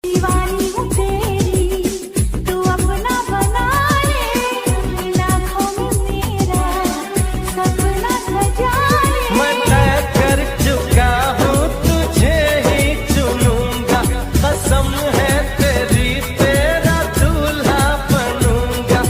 दीवानी हूँ तेरी, तू अपना बना ले, लाखों में मेरा सपना सजा ले। मैं तय कर चुका हूँ, तुझे ही चुनूंगा, कसम है तेरी, तेरा दूल्हा बनूंगा।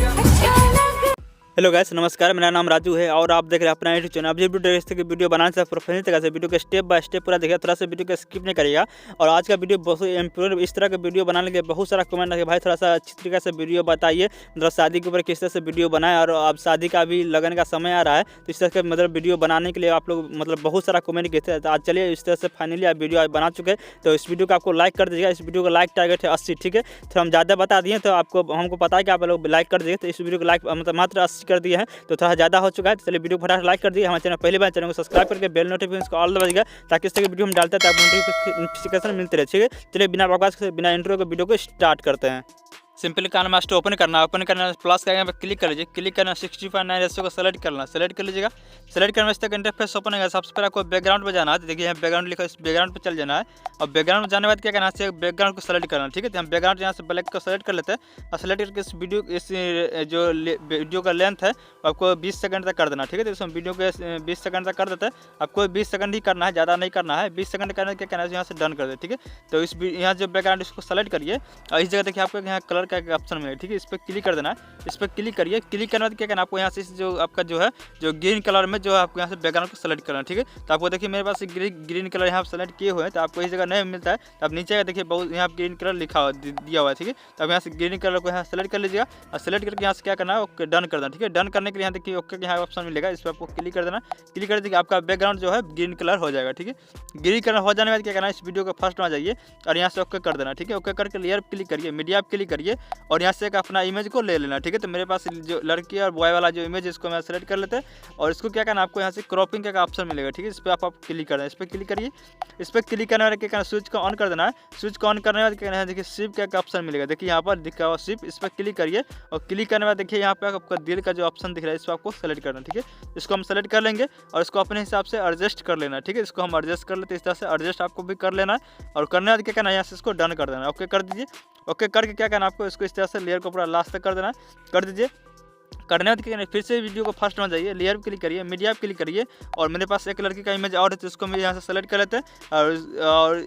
हेलो गाइस, नमस्कार। मेरा नाम राजू है और आप देख रहे हैं अपना यूट्यूब चैनल। अब ये वीडियो बनाने से प्रोफेशनल तरह से वीडियो को स्टेप बाय स्टेप पूरा देखिए, थोड़ा सा वीडियो को स्किप नहीं करिएगा। और आज का वीडियो बहुत इम्प्रूव, इस तरह का वीडियो बनाने के बहुत सारा कमेंट है कि भाई थोड़ा सा अच्छी तरीके से वीडियो बताइए, मतलब शादी के ऊपर किस तरह से वीडियो बनाए। और अब शादी का भी लगन का समय आ रहा है, तो इस तरह के मतलब वीडियो बनाने के लिए आप लोग मतलब बहुत सारा कमेंट किए थे। तो आज चलिए इस तरह से फाइनली आप वीडियो आज बना चुके हैं, तो इस वीडियो को आपको लाइक कर दीजिएगा। इस वीडियो को लाइक टारगेट है 80, ठीक है। तो हम ज़्यादा बता दिए, तो आपको हमको पता है कि आप लोग लाइक कर दिए, तो इस वीडियो को लाइक मतलब मात्र 80 कर दिए हैं, तो थोड़ा ज़्यादा हो चुका है। चलिए वीडियो फटाफट लाइक कर दिए। हमारे चैनल पहली बार, चैनल को सब्सक्राइब करके बेल नोटिफिकेशन को ऑल दबाइएगा, ताकि इस तरह की वीडियो हम डालते हैं तो आपको नोटिफिकेशन मिलते रहे, ठीक है। चलिए बिना बकवास के, बिना इंट्रो के वीडियो को स्टार्ट करते हैं। सिंपली किनेमास्टर ओपन करना प्लस का यहाँ पे क्लिक कर लीजिए। क्लिक करना 65:9 रेशियो को सेलेक्ट करना, सेलेक्ट कर लीजिएगा। सेलेक्ट करने से तक इंटरफेस ओपन होगा। सबसे पहले आपको बैकग्राउंड पे जाना है, तो देखिए यहाँ बैकग्राउंड लिखा है, इस बैकग्राउंड पे चल जाना है। और बैकग्राउंड में जाने के बाद क्या करना है, बैकग्राउंड को सेलेक्ट करना, ठीक है। तो हम बैकग्राउंड यहाँ से ब्लैक को सेलेक्ट कर लेते हैं और सेलेक्ट करके इस जो वीडियो का लेंथ है आपको 20 सेकंड तक कर देना, ठीक है। तो इसमें वीडियो को 20 सेकंड तक कर देते हैं। आपको 20 सेकंड ही करना है, ज़्यादा नहीं करना है। 20 सेकंड करने क्या करना है, यहाँ से डन कर दे, ठीक है। तो इस यहाँ जो बैकग्राउंड इसको सेलेक्ट करिए और इस जगह देखिए आपको यहाँ कलर का एक ऑप्शन मिलेगा, ठीक है। इस पर क्लिक कर देना है, इस पर क्लिक करिए। क्लिक करने के बाद क्या करना है, आपको यहाँ से जो आपका जो है जो ग्रीन कलर में जो है आपको यहाँ से बैकग्राउंड को सेलेक्ट करना है, ठीक है। तो आपको देखिए मेरे पास ग्रीन कलर यहाँ सेलेक्ट किए हुए हैं, तो आपको इस जगह नहीं मिलता है, तो आप नीचे देखिए बहुत यहाँ ग्रीन कलर लिखा हुआ दिया हुआ है, ठीक है। तो अब यहाँ से ग्रीन कलर को यहाँ सेलेक्ट कर लीजिएगा और सेलेक्ट करके यहाँ से क्या करना है, ओके डन कर देना, ठीक है। डन करने के लिए यहाँ देखिए ओके यहाँ ऑप्शन मिलेगा, इस पर आपको क्लिक कर देना। क्लिक कर दीजिए, आपका बैकग्राउंड जो है ग्रीन कलर हो जाएगा, ठीक है। ग्रीन कलर हो जाने के बाद क्या करना है, इस वीडियो को फर्स्ट में आ जाइए और यहाँ से ओके कर देना, ठीक है। ओके करके लेयर क्लिक करिए, मीडिया क्लिक करिए और यहाँ से एक अपना इमेज को ले लेना, ठीक है। तो मेरे पास जो लड़की और बॉय वाला जो इमेज है इसको मैं सेलेक्ट कर लेते हैं और इसको क्या करना है, आपको यहाँ से क्रॉपिंग का ऑप्शन मिलेगा, ठीक है। इस पर आप क्लिक कर दें, इस पर क्लिक करिए। इस पर क्लिक करने वाले क्या करना है, स्विच को ऑन कर देना है। स्विच को ऑन करने के बाद क्या करना है, देखिए शिप का एक ऑप्शन मिलेगा, देखिए यहाँ पर दिखा हुआ शिप, इस पर क्लिक करिए। और क्लिक करने के बाद देखिए यहाँ पे आपका दिल का जो ऑप्शन दिख रहा है, इस पर आपको सेलेक्ट करना, ठीक है। इसको हम सेलेक्ट कर लेंगे और इसको अपने हिसाब से एडजस्ट कर लेना, ठीक है। इसको हम एडजस्ट कर लेते हैं, इस तरह से एडजस्ट आपको भी कर लेना है। और करने के बाद क्या करना है, यहाँ से इसको डन कर देना है, ओके कर दीजिए। ओके करके क्या करना है, आपको इसको इस तरह से लेयर को पूरा लास्ट तक कर देना है, कर दीजिए। करने बाद क्या फिर से वीडियो को फर्स्ट में जाइए, लेयर क्लिक करिए, मीडिया क्लिक करिए और मेरे पास एक लड़की का इमेज और है, तो इसको मैं यहाँ से सेलेक्ट कर लेते हैं। और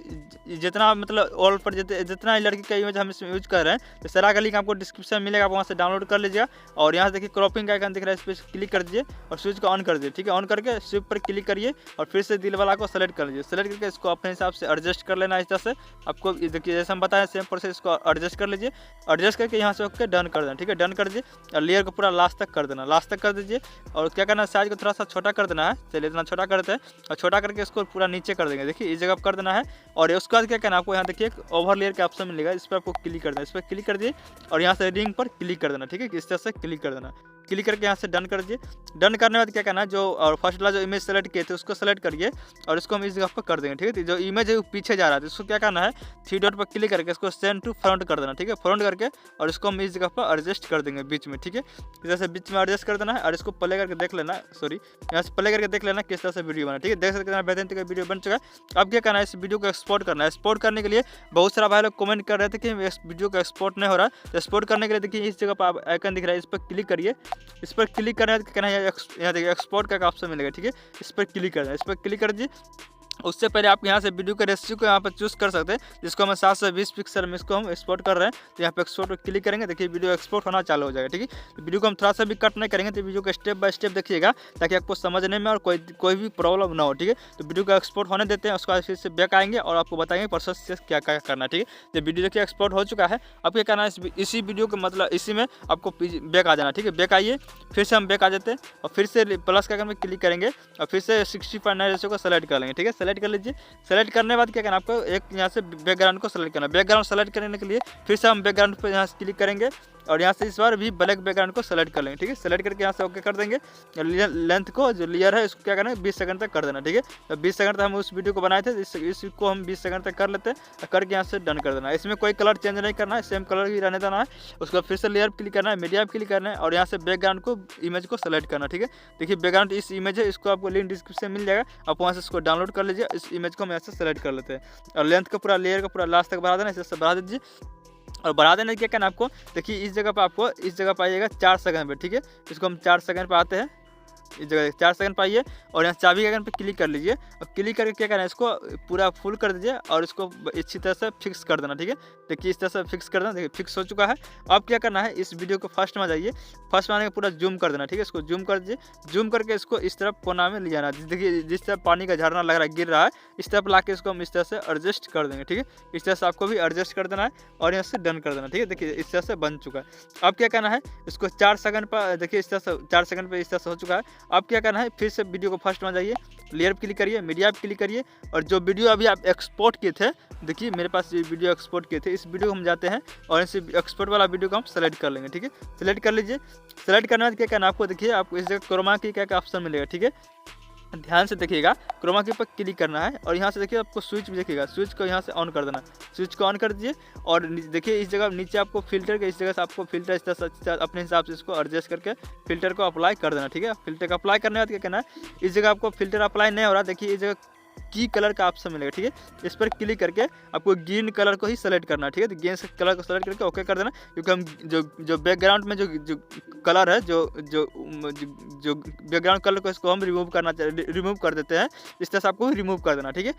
जितना मतलब ऑल पर जितना लड़की का इमेज हम इसमें यूज कर रहे हैं, तो सारा का लिंक आपको डिस्क्रिप्शन में मिलेगा, आप वहाँ से डाउनलोड कर लीजिएगा। और यहाँ से देखिए क्रॉपिंग का आइकन दिख रहा है, इस पर क्लिक कर दीजिए और स्विच को ऑन कर दीजिए, ठीक है। ऑन करके स्विच पर क्लिक करिए और फिर से दिल वाला को सेलेक्ट कर लीजिए। सेलेक्ट करके इसको अपने हिसाब से एडजस्ट कर लेना, इस तरह से आपको देखिए जैसे हम बताएं सेम प्रोसेस, इसको एडजस्ट कर लीजिए। एडजस्ट करके यहाँ से ओके डन कर देना, ठीक है। डन कर दीजिए और लेयर को पूरा लास्ट तक कर देना, लास्ट तक कर दीजिए। और क्या करना है, साइज को थोड़ा सा छोटा कर देना है, चलिए इतना छोटा करते हैं और छोटा करके इसको पूरा नीचे कर देंगे, देखिए इस जगह पर कर देना है। और उसके बाद क्या करना है, आपको यहाँ देखिए एक ओवर लेयर का ऑप्शन मिलेगा, इस पर आपको क्लिक कर देना, इस पर क्लिक कर दिए और यहाँ से रिंग पर क्लिक कर देना, ठीक है। इस तरह से क्लिक कर देना, क्लिक करके यहाँ से डन कर दीजिए। डन करने के बाद क्या करना है, जो और फर्स्ट वाला जो इमेज सेलेक्ट किए थे उसको सेलेक्ट करिए और इसको हम इस जगह पर कर देंगे, ठीक है। जो इमेज है वो पीछे जा रहा है, तो इसको क्या करना है, 3 डॉट पर क्लिक करके इसको सेंड टू फ्रंट कर देना, ठीक है। फ्रंट करके और इसको हम इस जगह पर एडजस्ट कर देंगे बीच में, ठीक है। इस तरह से बीच में एडजस्ट कर देना है और इसको प्ले करके देख लेना, सॉरी यहाँ से प्ले करके देख लेना किस तरह से वीडियो बना, ठीक है। देख सकते हैं बेहतरीन तरीके वीडियो बन चुका है। अब क्या करना है, इस वीडियो को एक्सपोर्ट करना है। एक्सपोर्ट करने के लिए बहुत सारा भाई लोग कमेंट कर रहे थे कि इस वीडियो को एक्सपोर्ट नहीं हो रहा है, तो एक्सपोर्ट करने के लिए देखिए इस जगह पर आइकन दिख रहा है, इस पर क्लिक करिए। इस पर क्लिक करने के कहना है, यहाँ देखिए एक्सपोर्ट का ऑप्शन मिलेगा, ठीक है। इस पर क्लिक करना है, इस पर क्लिक कर दीजिए। उससे पहले आप यहाँ से वीडियो के रेशियो को यहाँ पर चूज़ कर सकते हैं, जिसको हम 720 पिक्सल में इसको हम एक्सपोर्ट कर रहे हैं। तो यहाँ पे एक्सपोर्ट पर क्लिक करेंगे, देखिए वीडियो एक्सपोर्ट होना चालू हो जाएगा, ठीक है। तो वीडियो को हम थोड़ा सा भी कट नहीं करेंगे, तो वीडियो को स्टेप बाय स्टेप देखिएगा ताकि आपको समझने में और कोई भी प्रॉब्लम ना हो, ठीक है। तो वीडियो को एक्सपोर्ट होने देते हैं, उसके बाद फिर से बैक आएंगे और आपको बताएंगे प्रोसेस से क्या क्या करना है, ठीक है। तो वीडियो देखिए एक्सपोर्ट हो चुका है। अब क्या करना है, इसी वीडियो को मतलब इसी में आपको बैक आ जाना, ठीक है। बैक आइए, फिर से हम बैक आ जाते हैं और फिर से प्लस का आइकन में क्लिक करेंगे और फिर से 65:9 रेशियो को सेलेक्ट कर लेंगे, ठीक है। सेलेक्ट कर लीजिए। सेलेक्ट करने के बाद क्या करना, आपको एक यहाँ से बैकग्राउंड को सेलेक्ट करना है। बैकग्राउंड सेलेक्ट करने के लिए फिर से हम बैकग्राउंड पर यहाँ से क्लिक करेंगे और यहाँ से इस बार भी ब्लैक बैकग्राउंड को सेलेक्ट कर लेंगे। ठीक है, सेलेक्ट करके यहाँ से ओके कर देंगे। लेंथ को जो लेयर है इसको क्या करना है 20 सेकंड तक कर देना। ठीक है, तो 20 सेकंड तक हम उस वीडियो को बनाए थे, इसको हम 20 सेकंड तक कर लेते हैं। करके यहाँ से डन कर देना है। इसमें कोई कलर चेंज नहीं करना है, सेम कलर ही रहने देना है। उसको फिर से लेयर पर क्लिक करना है, मीडिया पर क्लिक करना है और यहाँ से बैकग्राउंड को इमेज को सेलेक्ट करना। ठीक है, देखिए बैकग्राउंड इस इमेज है, इसको आपको लिंक डिस्क्रिप्शन मिल जाएगा, आप वहाँ से इसको डाउनलोड कर लीजिए। इस इमेज को हम यहाँ से सेलेक्ट कर लेते हैं और लेंथ का पूरा लेयर का पूरा लास्ट तक बढ़ा देना, इसे बढ़ा दीजिए। और बढ़ा देने क्या करना आपको, देखिए इस जगह पर आपको इस जगह पर आइएगा 4 सेकंड पे। ठीक है, इसको हम 4 सेकंड पे आते हैं, इस जगह 4 सेकंड पाइए और यहाँ चाबी के आइकन पे क्लिक कर लीजिए और क्लिक करके क्या करना है इसको पूरा फुल कर दीजिए और इसको अच्छी तरह से फिक्स कर देना। ठीक है, देखिए इस तरह से फिक्स कर देना, देखिए फिक्स हो चुका है। अब क्या करना है, इस वीडियो को फर्स्ट में जाइए, फर्स्ट में आने के पूरा जूम कर देना। ठीक है, इसको जूम कर दीजिए, जूम करके इसको इस तरफ कोना में ले जाना। देखिए जिस तरफ पानी का झरना लग रहा है गिर रहा है, इस तरफ ला के इसको हम इस तरह से एडजस्ट कर देंगे। ठीक है, इस तरह से आपको भी एडजस्ट कर देना है और यहाँ से डन कर देना। ठीक है, देखिए इस तरह से बन चुका है। अब क्या करना है, इसको 4 सेकंड पर देखिए इस तरह से 4 सेकंड पर इस तरह से हो चुका है। अब क्या करना है, फिर से वीडियो को फर्स्ट में जाइए, लेयर पर क्लिक करिए, मीडिया पर क्लिक करिए और जो वीडियो अभी आप एक्सपोर्ट किए थे, देखिए मेरे पास ये वीडियो एक्सपोर्ट किए थे, इस वीडियो को हम जाते हैं और इस एक्सपोर्ट वाला वीडियो को हम सेलेक्ट कर लेंगे। ठीक है, सेलेक्ट कर लीजिए। सेलेक्ट करने के बाद क्या करना आपको, देखिए आपको इस जगह क्रोमा की क्या क्या ऑप्शन मिलेगा। ठीक है, ध्यान से देखिएगा, क्रोमा की पर क्लिक करना है और यहाँ से देखिए आपको स्विच भी देखिएगा, स्विच को यहाँ से ऑन कर देना, स्विच को ऑन कर दीजिए। और देखिए इस जगह नीचे आपको फिल्टर के इस जगह से आपको फिल्टर इस तरह से अपने हिसाब से इसको एडजस्ट करके फिल्टर को अप्लाई कर देना। ठीक है, फिल्टर को अप्लाई करने के बाद क्या करना है, इस जगह आपको फिल्टर अप्लाई नहीं हो रहा, देखिए इस जगह की कलर का ऑप्शन मिलेगा। ठीक है, इस पर क्लिक करके आपको ग्रीन कलर को ही सेलेक्ट करना है। ठीक है, तो ग्रीन कलर को सेलेक्ट करके ओके कर देना, क्योंकि हम जो बैकग्राउंड में जो कलर है, जो बैकग्राउंड कलर को इसको हम रिमूव कर देते हैं, इस तरह से आपको रिमूव कर देना। ठीक है,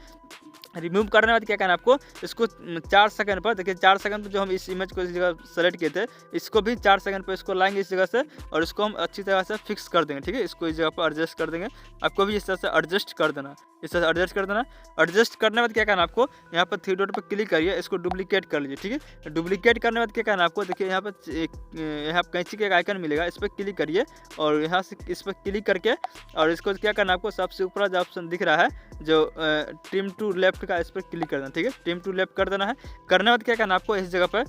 रिमूव करने के बाद क्या करना है आपको, इसको 4 सेकंड पर देखिए 4 सेकंड पर जो हम इस इमेज को इस जगह सेलेक्ट किए थे, इसको भी 4 सेकंड पर इसको लाएंगे इस जगह से और इसको हम अच्छी तरह से फिक्स कर देंगे। ठीक है, इसको इस जगह पर एडजस्ट कर देंगे, आपको भी इस तरह से एडजस्ट कर देना, इस तरह से एडजस्ट कर देना। एडजस्ट करने के बाद क्या करना आपको, यहाँ पर 3 डॉट पर क्लिक करिए, इसको डुप्लीकेट कर लीजिए। ठीक है, डुप्लीकेट करने के बाद क्या करना आपको, देखिए यहाँ पर कैंची का एक आइकन मिलेगा, इस पर क्लिक करिए और यहाँ से इस पर क्लिक करके और इसको क्या करना आपको, सबसे ऊपर जो ऑप्शन दिख रहा है जो ट्रिम टू लेफ्ट का, इस पर क्लिक कर देना। ठीक है, ट्रिम टू लेफ्ट कर देना है। करने के बाद क्या करना आपको, इस जगह पर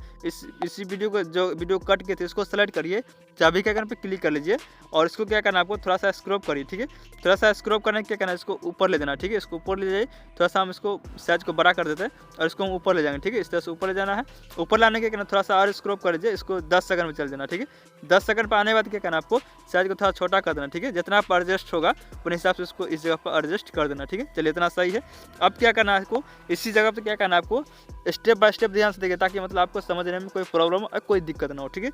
इसी वीडियो को जो वीडियो कट किए थे इसको सेलेक्ट करिए, चाबी के आइकन पर क्लिक कर लीजिए और इसको क्या करना आपको थोड़ा सा स्क्रॉप करिए। ठीक है, थोड़ा सा स्क्रॉप करने क्या करना है, इसको ऊपर ले देना। ठीक है, इसको ऊपर ले जाइए, थोड़ा सा हम इसको साइज को बड़ा कर देते हैं और इसको हम ऊपर ले जाएंगे। ठीक है, इस तरह से ऊपर ले जाना है। ऊपर लाने के करना थोड़ा सा और स्क्रॉप कर दीजिए, इसको 10 सेकंड में चल देना। ठीक है, 10 सेकंड पर आने के बाद क्या करना आपको, साइज को थोड़ा छोटा कर देना। ठीक है, जितना आप एडजस्ट होगा अपने हिसाब से इसको इस जगह पर एडजस्ट कर देना। ठीक है, चलिए इतना सही है। अब क्या करना है आपको, इसी जगह पर क्या करना है आपको, स्टेप बाय स्टेप ध्यान से देखिए ताकि मतलब आपको समझने में कोई प्रॉब्लम और कोई दिक्कत ना हो। ठीक है,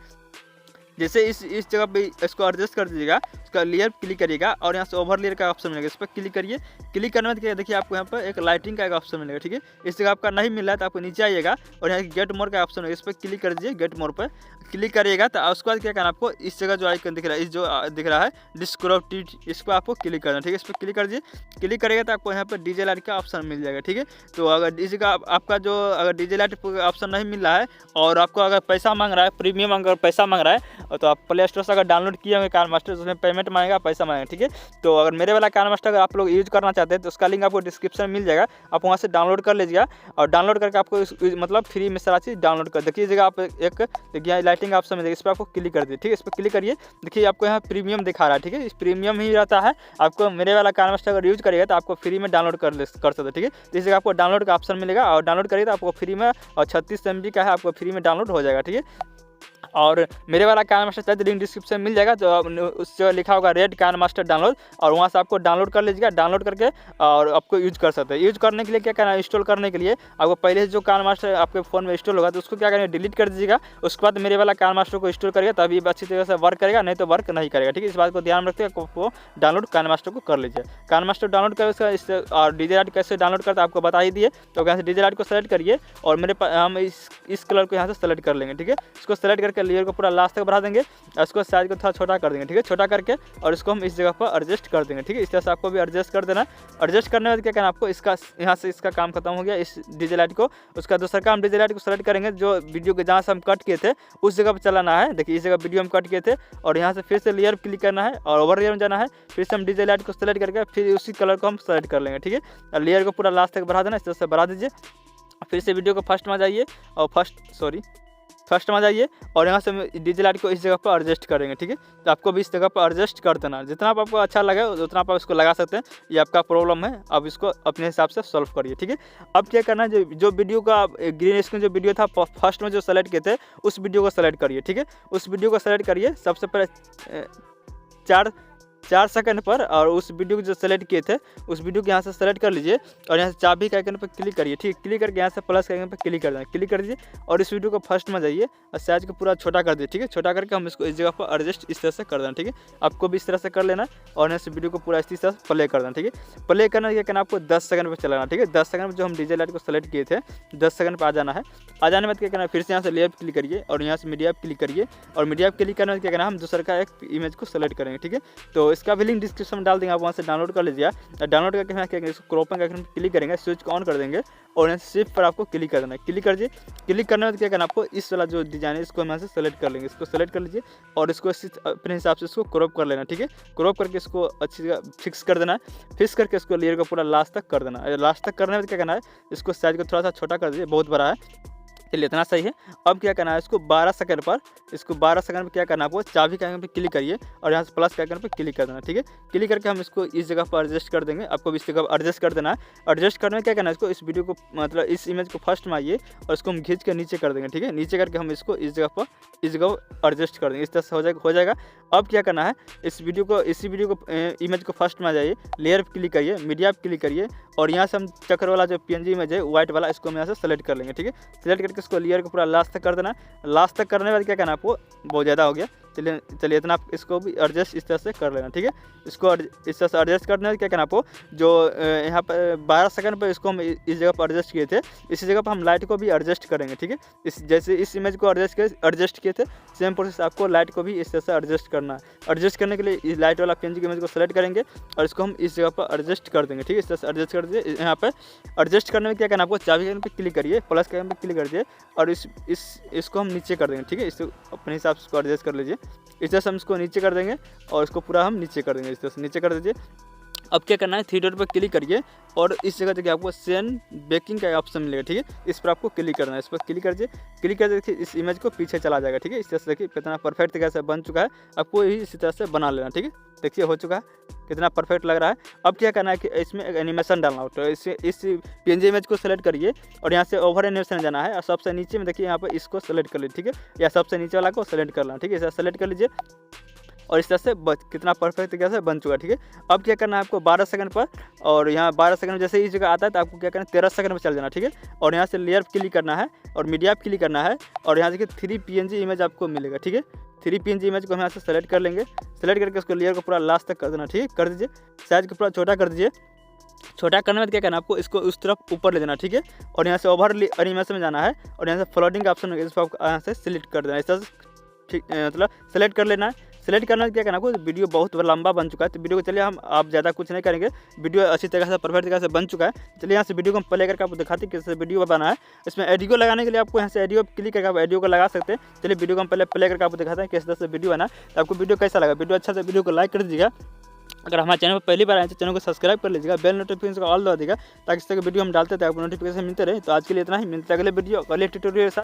जैसे इस जगह पे इसको एडजस्ट कर दीजिएगा, उसका लेयर क्लिक करिएगा और यहाँ से ओवर लेयर का ऑप्शन मिलेगा, इस पर क्लिक करिए। क्लिक करने में देखिए आपको यहाँ पर एक लाइटिंग का एक ऑप्शन मिलेगा। ठीक है, इस जगह आपका नहीं मिल रहा है तो आपको नीचे आइएगा और यहाँ गेट मोर का ऑप्शन है, इस पर क्लिक कर दीजिए। गेट मोर पर क्लिक करिएगा तो उसके बाद क्या करना आपको, इस जगह जो आइकन दिख रहा है, इस जो दिख रहा है डिस्क्रिप्टिव, इसको आपको क्लिक करना। ठीक है, इस पर क्लिक कर दीजिए। क्लिक करिएगा तो आपको यहाँ पर डीजे लाइट का ऑप्शन मिल जाएगा। ठीक है, तो अगर इस जगह आपका जो अगर डीजे लाइट ऑप्शन नहीं मिल रहा है और आपको अगर पैसा मांग रहा है, प्रीमियम अगर पैसा मांग रहा है तो आप प्ले स्टोर से अगर डाउनलोड किए होंगे kinemaster, उसमें पेमेंट मांगेगा, पैसा मांगेगा। ठीक है, तो अगर मेरे वाला kinemaster अगर आप लोग यूज करना चाहते हैं तो उसका लिंक आपको डिस्क्रिप्शन में मिल जाएगा, आप वहाँ से डाउनलोड कर लीजिएगा और डाउनलोड करके आपको मतलब फ्री में सारा चीज़ डाउनलोड कर देखिए। इस जगह आप एक देखिए लाइटिंग ऑप्शन मिलेगा, इस पर आपको क्लिक कर दीजिए। ठीक है, इस पर क्लिक करिए, देखिए आपको यहाँ प्रीमियम दिखा रहा है। ठीक है, इस प्रीमियम ही रहता है, आपको मेरे वाला kinemaster अगर यूज करिएगा तो आपको फ्री में डाउनलोड कर सकते हैं। ठीक है, तो इस जगह आपको डाउनलोड का ऑप्शन मिलेगा और डाउनलोड करिए तो आपको फ्री में और 36 MB का है, आपको फ्री में डाउनलोड हो जाएगा। ठीक है, और मेरे वाला kinemaster शायद लिंक डिस्क्रिप्शन मिल जाएगा, तो उससे लिखा होगा रेड kinemaster डाउनलोड और वहाँ से आपको डाउनलोड कर लीजिएगा। डाउनलोड करके और आपको यूज कर सकते हैं। यूज करने के लिए क्या करना है, इंस्टॉल करने के लिए आपको पहले जो kinemaster आपके फ़ोन में इंस्टॉल होगा तो उसको क्या करेंगे, डिलीट कर दीजिएगा। उसके बाद मेरे वाला kinemaster को इंस्टॉल करिएगा तभी अच्छी तरह से वर्क करेगा, नहीं तो वर्क नहीं करेगा। ठीक है, इस बात को ध्यान रखते हैं, आपको डाउनलोड kinemaster को कर लीजिए। kinemaster डाउनलोड कर उसका इससे और डीजे लाइट कैसे डाउनलोड करते हैं आपको बता ही दिए, तो यहाँ से डीजे लाइट को सेलेक्ट करिए और मेरे पास हम इस कलर को यहाँ से सेलेक्ट कर लेंगे। ठीक है, इसको सेलेक्ट करके लेयर को पूरा लास्ट तक बढ़ा देंगे और इसको साइज को थोड़ा छोटा कर देंगे। ठीक है, छोटा करके और इसको हम इस जगह पर एडजस्ट कर देंगे। ठीक है, इस तरह से आपको भी एडजस्ट कर देना। एडजस्ट करने के बाद क्या करना आपको, इसका यहाँ से इसका काम खत्म हो गया इस डीजे लाइट को। उसका दूसरा काम डीजे लाइट को सेलेक्ट करेंगे, जो वीडियो के जहाँ से हम कट किए थे उस जगह पर चलाना है। देखिए इस जगह वीडियो हम कट किए थे और यहाँ से फिर से लेयर क्लिक करना है और ओवर लेयर में जाना है, फिर से हम डीजे लाइट को सेलेक्ट करके फिर उसी कलर को हम सेलेक्ट कर लेंगे। ठीक है, और लेयर को पूरा लास्ट तक बढ़ा देना, इस तरह से बढ़ा दीजिए। फिर से वीडियो को फर्स्ट में जाइए और फर्स्ट में आ जाइए और यहाँ से हम डीजे लाइट को इस जगह पर एडजस्ट करेंगे। ठीक है, तो आपको भी इस जगह पर एडजस्ट कर देना, जितना आपको अच्छा लगे उतना आप इसको लगा सकते हैं। ये आपका प्रॉब्लम है, आप इसको अपने हिसाब से सॉल्व करिए। ठीक है, अब क्या करना है, जो वीडियो का ग्रीन स्क्रीन जो वीडियो था फर्स्ट में जो सेलेक्ट किए थे उस वीडियो को सेलेक्ट करिए। ठीक है, उस वीडियो को सेलेक्ट करिए सबसे पहले 4 सेकंड पर, और उस वीडियो को जो सेलेक्ट किए थे उस वीडियो को यहाँ से सेलेक्ट कर लीजिए और यहाँ से चाबी के आइकन पर क्लिक करिए। ठीक है, क्लिक करके यहाँ से प्लस के आइकन पर क्लिक कर देना, क्लिक कर दीजिए और इस वीडियो को फर्स्ट में जाइए और साइज को पूरा छोटा कर दीजिए। ठीक है, छोटा करके हम इसको इस जगह पर एडजस्ट इस तरह से कर देना। ठीक है, आपको भी इस तरह से कर लेना और यहाँ से वीडियो को पूरा इसी तरह से प्ले कर देना। ठीक है, प्ले करना क्या करना आपको 10 सेकंड पर चलाना। ठीक है, 10 सेकंड में जो हम डीजे लाइट को सेलेक्ट किए थे 10 सेकंड पर आ जाना है। आ जाने में क्या करना है, फिर से यहाँ से लेयर क्लिक करिए और यहाँ से मीडिया क्लिक करिए और मीडिया क्लिक करने में क्या करना है, हम दूसरा का एक इमेज को सेलेक्ट करेंगे। ठीक है, तो इसका भी लिंक डिस्क्रिप्शन में डाल देंगे, आप वहाँ से डाउनलोड कर लीजिए। डाउनलोड करके क्या करेंगे, इसको क्रॉपिंग आइकन पर क्लिक करेंगे, स्विच को ऑन कर देंगे और यहाँ से शिफ्ट पर आपको क्लिक कर देना है। क्लिक कर दीजिए, क्लिक करने में क्या करना आपको इस वाला जो डिजाइन है इसको यहाँ से सेलेक्ट कर लेंगे, इसको सेलेक्ट कर लीजिए और इसको अपने हिसाब से इसको क्रॉप कर लेना। ठीक है, क्रॉप करके इसको अच्छी जगह फिक्स कर देना है, फिक्स करके इसको लेयर को पूरा लास्ट तक कर देना है। लास्ट तक करने में क्या करना है, इसको साइज को थोड़ा सा छोटा कर दीजिए, बहुत बड़ा है, चलिए इतना सही है। अब क्या करना है, इसको 12 सेकंड पर क्या करना है आपको चाबी के आइकन पर क्लिक करिए और यहाँ से प्लस के आइकन पर क्लिक कर देना। ठीक है, क्लिक करके हम इसको इस जगह पर एडजस्ट कर देंगे, आपको भी इस जगह पर एडजस्ट कर देना है। एडजस्ट करने में क्या करना है, इसको इस वीडियो को मतलब इस इमेज को फर्स्ट में आइए और इसको हम खींच के नीचे कर देंगे। ठीक है, नीचे करके हम इसको इस जगह पर एडजस्ट कर देंगे, इस तरह से हो जाएगा। अब क्या करना है, इसी वीडियो को इमेज को फर्स्ट में आ जाइए, लेयर पर क्लिक करिए, मीडिया पर क्लिक करिए और यहाँ से हम चक्र वाला जो PNG इमेज है व्हाइट वाला इसको हम यहाँ से सेलेक्ट कर लेंगे। ठीक है, सेलेक्ट करके इसको लेयर को पूरा लास्ट तक कर देना। लास्ट तक करने के बाद क्या करना आपको, बहुत ज़्यादा हो गया, चलिए इतना आप इसको भी एडजस्ट इस तरह से कर लेना। ठीक है, इसको इस तरह से एडजस्ट करने में क्या करना आपको, जो यहाँ पर 12 सेकंड पर इसको हम इस जगह पर एडजस्ट किए थे इसी जगह पर हम लाइट को भी एडजस्ट करेंगे। ठीक है, जैसे इस इमेज को एडजस्ट किए थे सेम प्रोसेस आपको लाइट को भी इस तरह से एडजस्ट करना है। एडजस्ट करने के लिए इस लाइट वाला PNG इमेज को सेलेक्ट करेंगे और इसको हम इस जगह पर एडजस्ट कर देंगे। ठीक है, इस तरह से एडजस्ट कर दीजिए। यहाँ पर एडजस्ट करने में क्या करना आपको, चाबी के आइकन पर क्लिक करिए, प्लस के आइकन पर क्लिक कर दीजिए और इसको हम नीचे कर देंगे। ठीक है, इसको अपने हिसाब से इसको एडजस्ट कर लीजिए, इस तरह से हम इसको नीचे कर देंगे और इसको पूरा हम नीचे कर देंगे, इस तरह से नीचे कर दीजिए। अब क्या करना है, 3 डॉट पर क्लिक करिए और इस जगह देखिए आपको सेंड बेकिंग का ऑप्शन मिलेगा। ठीक है, इस पर आपको क्लिक करना है, इस पर क्लिक कर दीजिए। क्लिक कर देखिए इस इमेज को पीछे चला जाएगा। ठीक है, इस तरह से देखिए कितना परफेक्ट तरीके से बन चुका है, आपको यही इसी तरह से बना लेना। ठीक है, देखिए हो चुका है, कितना परफेक्ट लग रहा है। अब क्या करना है कि इसमें एक एनिमेशन डालना होता है, इस PNG इमेज को सेलेक्ट करिए और यहाँ से ओवर एनिमेशन जाना है और सबसे नीचे में देखिए यहाँ पर इसको सेलेक्ट कर लीजिए। ठीक है, या सबसे नीचे वाला को सेलेक्ट कर लेना। ठीक है, इसे सेलेक्ट कर लीजिए और इस तरह से कितना परफेक्ट तरीके से बन चुका है। ठीक है, अब क्या करना है आपको 12 सेकंड पर, और यहाँ 12 सेकंड जैसे इस जगह आता है तो आपको क्या करना है 13 सेकंड में चल जाना। ठीक है, और यहाँ से लेयर क्लिक करना है और मीडिया क्लिक करना है और यहाँ देखिए 3 PNG इमेज आपको मिलेगा। ठीक है, 3 PNG इमेज को हम यहाँ से सेलेक्ट कर लेंगे, सेलेक्ट करके उसको लेयर को पूरा लास्ट तक कर देना। ठीक है, कर दीजिए, साइज को पूरा छोटा कर दीजिए। छोटा करने में क्या करना है आपको, इसको उस तरफ ऊपर ले देना। ठीक है, और यहाँ से ओवर एनिमेशन में जाना है और यहाँ से फ्लोटिंग का ऑप्शन इसको आपको यहाँ से सिलेक्ट कर देना है, इस तरह से ठीक मतलब सेलेक्ट कर लेना है। सेलेक्ट करना क्या करना आपको, वीडियो बहुत लंबा बन चुका है तो वीडियो को चलिए आप ज़्यादा कुछ नहीं करेंगे, वीडियो अच्छी तरह से परफेक्ट तरीके से बन चुका है। चलिए यहाँ से वीडियो को हम प्ले करके आपको दिखाते हैं कैसे वीडियो बना है। इसमें एडियो लगाने के लिए आपको यहाँ से एडियो क्लिक करके आप एडियो को लगा सकते हैं। चलिए वीडियो को हम पहले प्ले करके आपको दिखाते हैं किस तरह से वीडियो बना। तो आपको वीडियो कैसा लगा, वीडियो अच्छा से वीडियो को लाइक कर दीजिएगा। अगर हमारे चैनल पर पहली बार आए तो चैनल को सब्सक्राइब कर लीजिएगा, बेल नोटिफिकेशन को ऑल दबा दीजिएगा ताकि इस तरह के वीडियो हम डालते थे आपको नोटिफिकेशन मिलते रहे। तो आज के लिए इतना ही, मिलते हैं अगले वीडियो अगले ट्यूटोरियल के साथ।